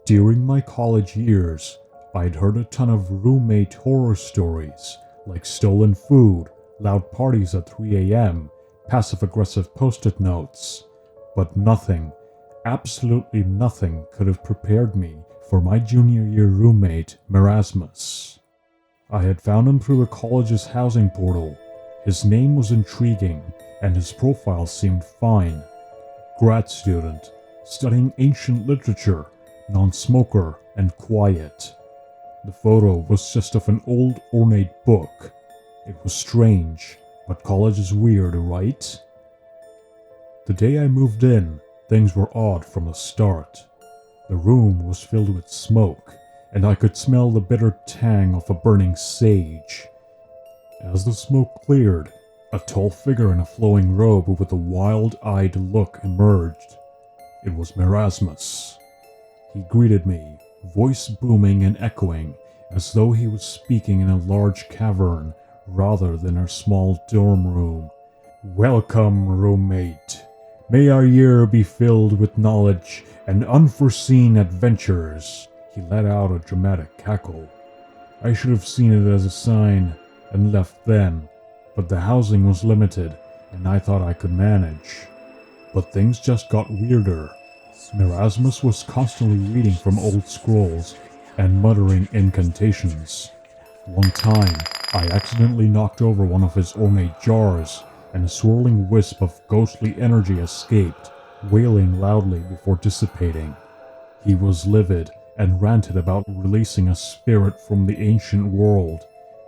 During my college years, I'd heard a ton of roommate horror stories, like stolen food, loud parties at 3 a.m., passive-aggressive post-it notes. But nothing, absolutely nothing could have prepared me for my junior year roommate, Marasmus. I had found him through the college's housing portal. His name was intriguing, and his profile seemed fine. Grad student, studying ancient literature, non-smoker, and quiet. The photo was just of an old ornate book. It was strange, but college is weird, right? The day I moved in, things were odd from the start. The room was filled with smoke, and I could smell the bitter tang of a burning sage. As the smoke cleared, a tall figure in a flowing robe with a wild-eyed look emerged. It was Marasmus. He greeted me, voice booming and echoing, as though he was speaking in a large cavern rather than a small dorm room. "Welcome, roommate. May our year be filled with knowledge and unforeseen adventures." He let out a dramatic cackle. I should have seen it as a sign and left then, but the housing was limited and I thought I could manage. But things just got weirder. Marasmus was constantly reading from old scrolls and muttering incantations. One time, I accidentally knocked over one of his ornate jars, and a swirling wisp of ghostly energy escaped, wailing loudly before dissipating. He was livid and ranted about releasing a spirit from the ancient world.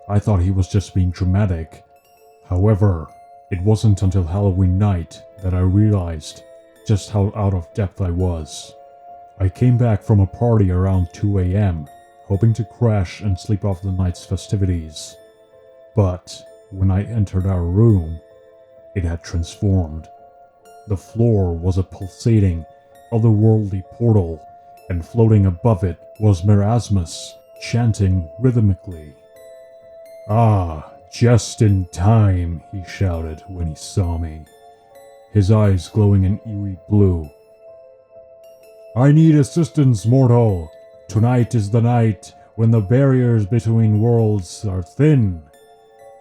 I thought he was just being dramatic. However, it wasn't until Halloween night that I realized just how out of depth I was. I came back from a party around 2 a.m., hoping to crash and sleep off the night's festivities. But when I entered our room, it had transformed. The floor was a pulsating, otherworldly portal, and floating above it was Marasmus, chanting rhythmically. "Ah, just in time," he shouted when he saw me, his eyes glowing an eerie blue. "I need assistance, mortal. Tonight is the night when the barriers between worlds are thin."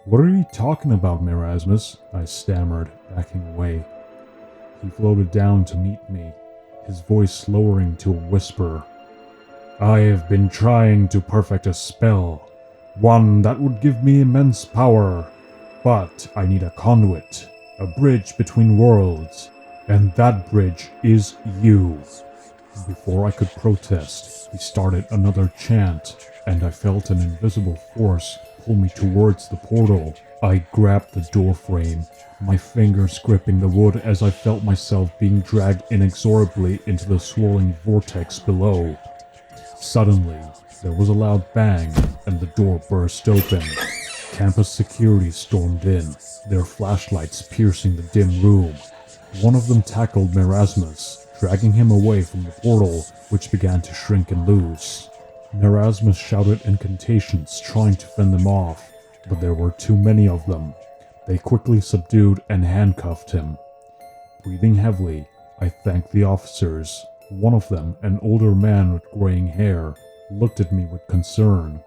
"What are you talking about, Marasmus?" I stammered, backing away. He floated down to meet me, his voice lowering to a whisper. "I have been trying to perfect a spell, one that would give me immense power, but I need a conduit, a bridge between worlds, and that bridge is you." Before I could protest, he started another chant, and I felt an invisible force pull me towards the portal. I grabbed the doorframe, my fingers gripping the wood as I felt myself being dragged inexorably into the swirling vortex below. Suddenly, there was a loud bang, and the door burst open. Campus security stormed in, their flashlights piercing the dim room. One of them tackled Marasmus, dragging him away from the portal, which began to shrink and lose. Marasmus shouted incantations, trying to fend them off, but there were too many of them. They quickly subdued and handcuffed him. Breathing heavily, I thanked the officers. One of them, an older man with graying hair, looked at me with concern.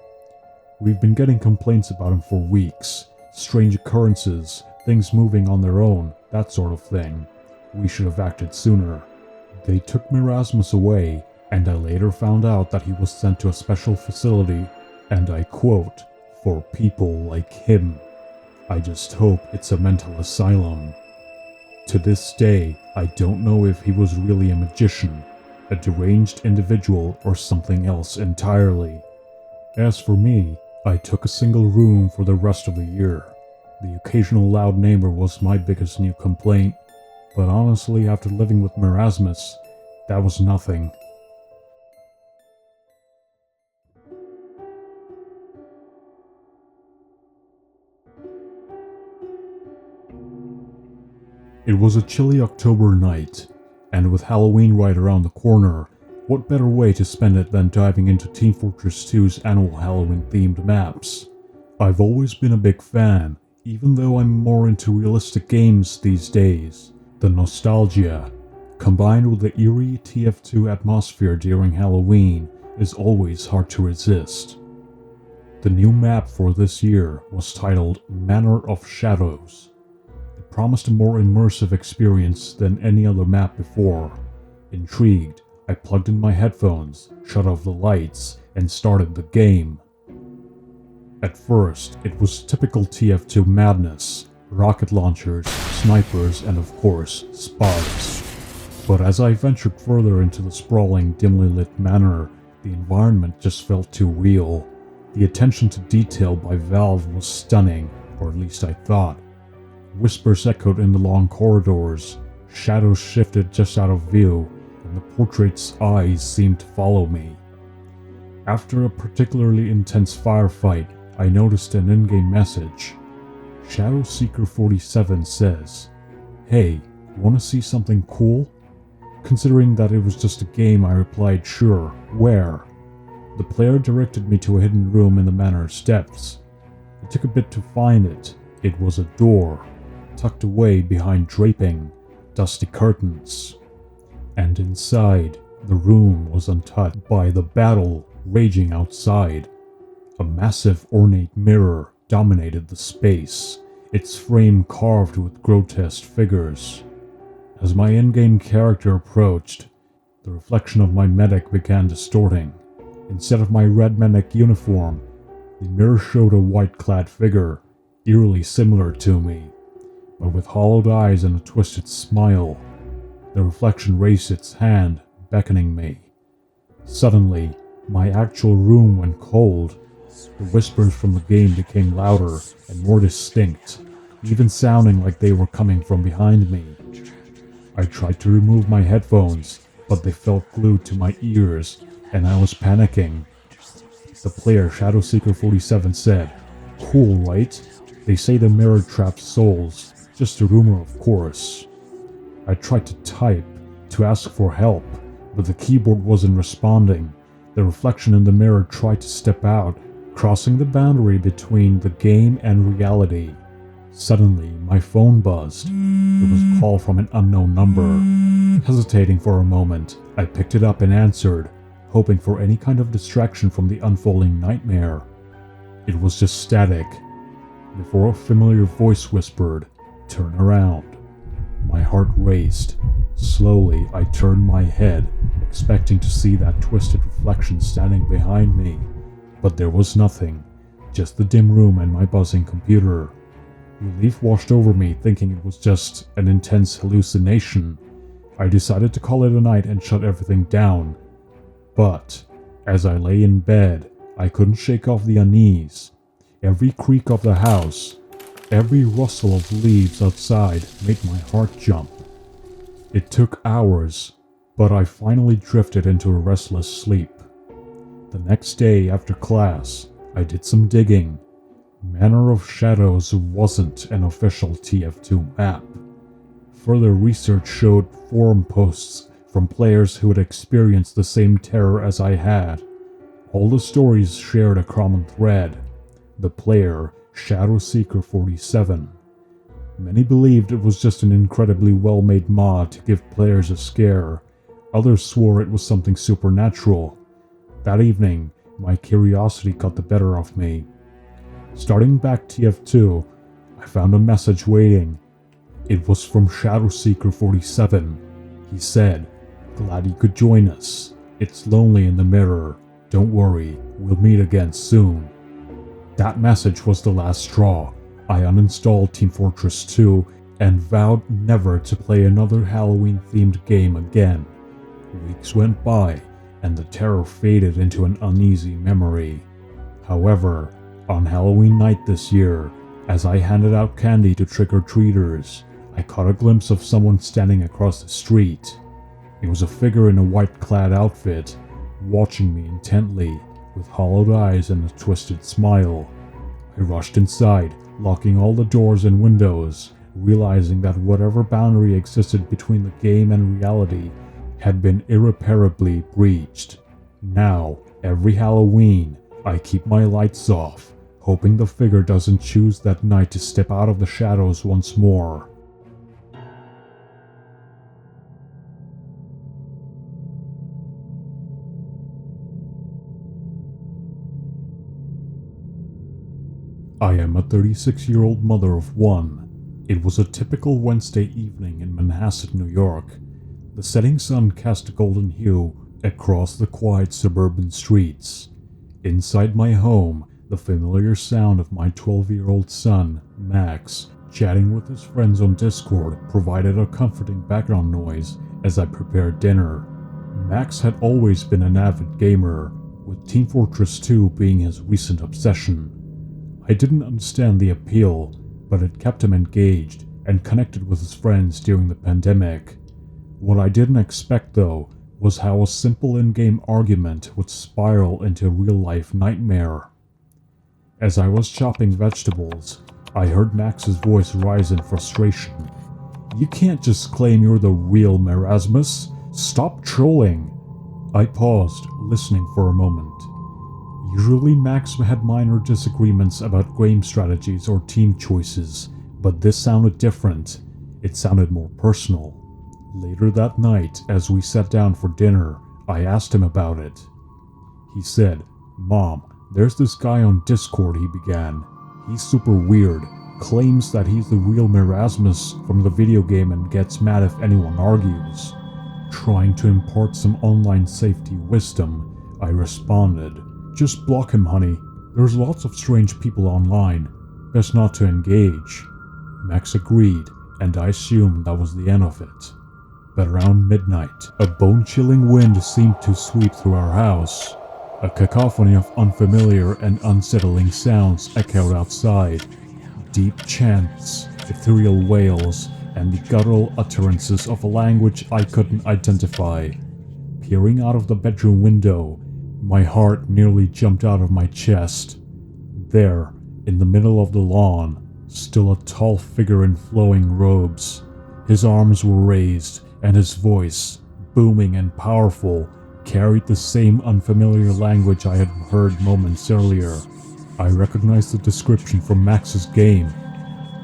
"We've been getting complaints about him for weeks. Strange occurrences, things moving on their own, that sort of thing. We should have acted sooner." They took Marasmus away, and I later found out that he was sent to a special facility, and I quote, "for people like him." I just hope it's a mental asylum. To this day, I don't know if he was really a magician, a deranged individual, or something else entirely. As for me, I took a single room for the rest of the year. The occasional loud neighbor was my biggest new complaint, but honestly, after living with Marasmus, that was nothing. It was a chilly October night, and with Halloween right around the corner, what better way to spend it than diving into Team Fortress 2's annual Halloween-themed maps? I've always been a big fan, even though I'm more into realistic games these days. The nostalgia, combined with the eerie TF2 atmosphere during Halloween, is always hard to resist. The new map for this year was titled Manor of Shadows. It promised a more immersive experience than any other map before. Intrigued, I plugged in my headphones, shut off the lights, and started the game. At first, it was typical TF2 madness, rocket launchers, snipers, and of course, spies. But as I ventured further into the sprawling, dimly lit manor, the environment just felt too real. The attention to detail by Valve was stunning, or at least I thought. Whispers echoed in the long corridors, shadows shifted just out of view, and the portrait's eyes seemed to follow me. After a particularly intense firefight, I noticed an in-game message. Shadowseeker47 says, "Hey, wanna see something cool?" Considering that it was just a game, I replied, "Sure, where?" The player directed me to a hidden room in the manor's depths. It took a bit to find it. It was a door, tucked away behind draping, dusty curtains. And inside, the room was untouched by the battle raging outside. A massive ornate mirror dominated the space, its frame carved with grotesque figures. As my in-game character approached, the reflection of my medic began distorting. Instead of my red medic uniform, the mirror showed a white-clad figure, eerily similar to me, but with hollowed eyes and a twisted smile. The reflection raised its hand, beckoning me. Suddenly, my actual room went cold. The whispers from the game became louder and more distinct, even sounding like they were coming from behind me. I tried to remove my headphones, but they felt glued to my ears, and I was panicking. The player Shadowseeker47 said, "Cool, right? They say the mirror traps souls. Just a rumor, of course." I tried to type, to ask for help, but the keyboard wasn't responding. The reflection in the mirror tried to step out, crossing the boundary between the game and reality. Suddenly, my phone buzzed. It was a call from an unknown number. Hesitating for a moment, I picked it up and answered, hoping for any kind of distraction from the unfolding nightmare. It was just static. Before a familiar voice whispered, "Turn around." My heart raced. Slowly, I turned my head, expecting to see that twisted reflection standing behind me. But there was nothing, just the dim room and my buzzing computer. Relief washed over me, thinking it was just an intense hallucination. I decided to call it a night and shut everything down. But, as I lay in bed, I couldn't shake off the unease. Every creak of the house, every rustle of leaves outside made my heart jump. It took hours, but I finally drifted into a restless sleep. The next day after class, I did some digging. Manor of Shadows wasn't an official TF2 map. Further research showed forum posts from players who had experienced the same terror as I had. All the stories shared a common thread: the player, Shadowseeker47. Many believed it was just an incredibly well-made mod to give players a scare. Others swore it was something supernatural. That evening, my curiosity got the better of me. Starting back TF2, I found a message waiting. It was from Shadowseeker47. He said, "Glad you could join us. It's lonely in the mirror. Don't worry, we'll meet again soon." That message was the last straw. I uninstalled Team Fortress 2 and vowed never to play another Halloween-themed game again. Weeks went by, and the terror faded into an uneasy memory. However, on Halloween night this year, as I handed out candy to trick-or-treaters, I caught a glimpse of someone standing across the street. It was a figure in a white-clad outfit, watching me intently, with hollowed eyes and a twisted smile. I rushed inside, locking all the doors and windows, realizing that whatever boundary existed between the game and reality had been irreparably breached. Now, every Halloween, I keep my lights off, hoping the figure doesn't choose that night to step out of the shadows once more. I am a 36-year-old mother of one. It was a typical Wednesday evening in Manhasset, New York. The setting sun cast a golden hue across the quiet suburban streets. Inside my home, the familiar sound of my 12-year-old son, Max, chatting with his friends on Discord provided a comforting background noise as I prepared dinner. Max had always been an avid gamer, with Team Fortress 2 being his recent obsession. I didn't understand the appeal, but it kept him engaged and connected with his friends during the pandemic. What I didn't expect, though, was how a simple in-game argument would spiral into a real-life nightmare. As I was chopping vegetables, I heard Max's voice rise in frustration. "You can't just claim you're the real Merasmus. Stop trolling." I paused, listening for a moment. Usually Max had minor disagreements about game strategies or team choices, but this sounded different. It sounded more personal. Later that night, as we sat down for dinner, I asked him about it. He said, "Mom, there's this guy on Discord," he began. "He's super weird, claims that he's the real Merasmus from the video game and gets mad if anyone argues." Trying to impart some online safety wisdom, I responded, "Just block him, honey. There's lots of strange people online. Best not to engage." Max agreed, and I assumed that was the end of it. But around midnight, a bone-chilling wind seemed to sweep through our house. A cacophony of unfamiliar and unsettling sounds echoed outside. Deep chants, ethereal wails, and the guttural utterances of a language I couldn't identify. Peering out of the bedroom window, my heart nearly jumped out of my chest. There, in the middle of the lawn, stood a tall figure in flowing robes. His arms were raised, and his voice, booming and powerful, carried the same unfamiliar language I had heard moments earlier. I recognized the description from Max's game.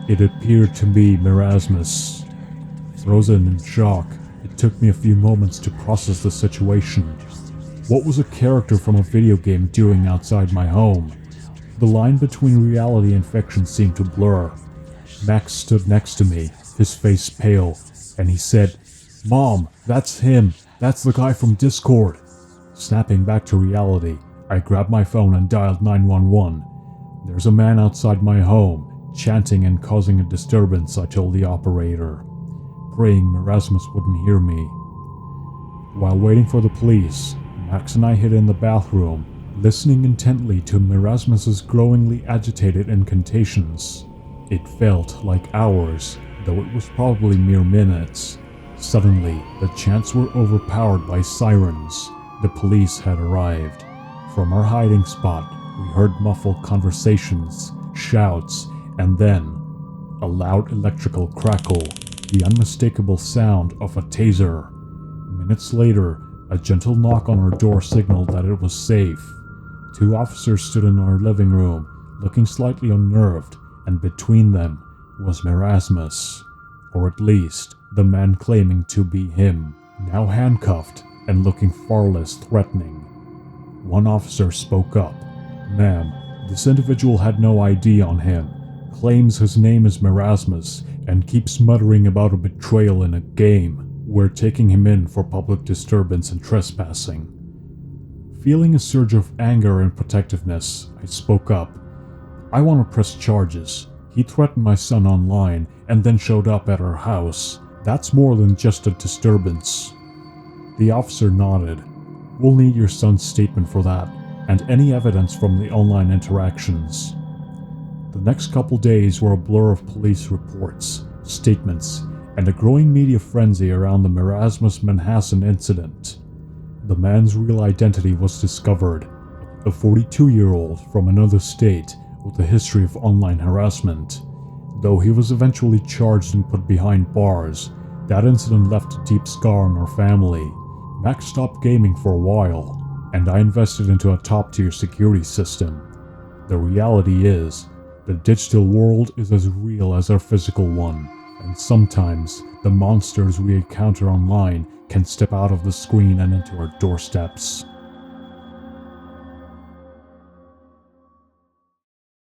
It appeared to be Merasmus. Frozen in shock, it took me a few moments to process the situation. What was a character from a video game doing outside my home? The line between reality and fiction seemed to blur. Max stood next to me, his face pale, and he said, "Mom, that's him. That's the guy from Discord." Snapping back to reality, I grabbed my phone and dialed 911. "There's a man outside my home, chanting and causing a disturbance," I told the operator, praying Merasmus wouldn't hear me. While waiting for the police, Max and I hid in the bathroom, listening intently to Merasmus's growingly agitated incantations. It felt like hours, though it was probably mere minutes. Suddenly, the chants were overpowered by sirens. The police had arrived. From our hiding spot, we heard muffled conversations, shouts, and then a loud electrical crackle, the unmistakable sound of a taser. Minutes later, a gentle knock on our door signaled that it was safe. 2 officers stood in our living room, looking slightly unnerved, and between them was Merasmus, or at least the man claiming to be him, now handcuffed and looking far less threatening. One officer spoke up. "Ma'am, this individual had no ID on him, claims his name is Merasmus, and keeps muttering about a betrayal in a game. We're taking him in for public disturbance and trespassing." Feeling a surge of anger and protectiveness, I spoke up. "I want to press charges. He threatened my son online and then showed up at our house. That's more than just a disturbance." The officer nodded. "We'll need your son's statement for that, and any evidence from the online interactions." The next couple days were a blur of police reports, statements, and a growing media frenzy around the Merasmus Manhasset incident. The man's real identity was discovered, a 42-year-old from another state with a history of online harassment. Though he was eventually charged and put behind bars, that incident left a deep scar on our family. Max stopped gaming for a while, and I invested into a top-tier security system. The reality is, the digital world is as real as our physical one, and sometimes the monsters we encounter online can step out of the screen and into our doorsteps.